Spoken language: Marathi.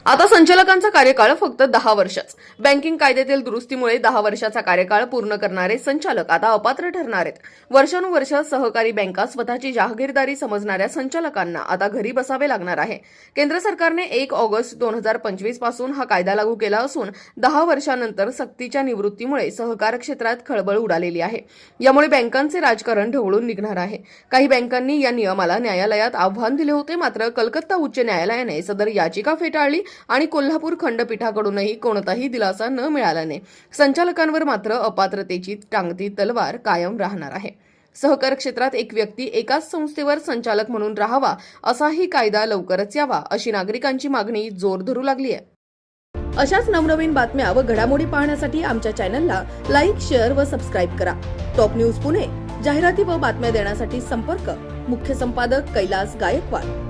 आता संचालकांचा कार्यकाळ फक्त 10 वर्षच. बँकिंग कायद्यातील दुरुस्तीमुळे 10 वर्षाचा कार्यकाळ पूर्ण करणारे संचालक आता अपात्र ठरणार आहेत. वर्षानुवर्ष सहकारी बँका स्वतःची जहागीरदारी समजणाऱ्या संचालकांना आता घरी बसावे लागणार आहे. केंद्र सरकारने 1 ऑगस्ट 2025 पासून हा कायदा लागू केला असून 10 वर्षांनंतर सक्तीच्या निवृत्तीमुळे सहकार क्षेत्रात खळबळ उडालेली आहे. यामुळे बँकांचे राजकारण ढवळून निघणार आहे. काही बँकांनी या नियमाला न्यायालयात आव्हान दिले होते, मात्र कलकत्ता उच्च न्यायालयाने सदर याचिका फेटाळली आणि कोल्हापूर खंडपीठाकडूनही कोणताही दिलासा न मिळाल्याने संचालकांवर मात्र अपात्रतेची टांगती तलवार कायम राहणार आहे. सहकार क्षेत्रात एक व्यक्ती एकाच संस्थेवर संचालक म्हणून राहावा असाही कायदा लवकरच यावा अशी नागरिकांची मागणी जोर धरू लागली आहे. अशाच नवनवीन बातम्या व घडामोडी पाहण्यासाठी आमच्या चॅनलला लाईक, शेअर व सबस्क्राईब करा. Top news Pune. जाहिराती व बातम्या देण्यासाठी संपर्क मुख्य संपादक कैलास गायकवाड.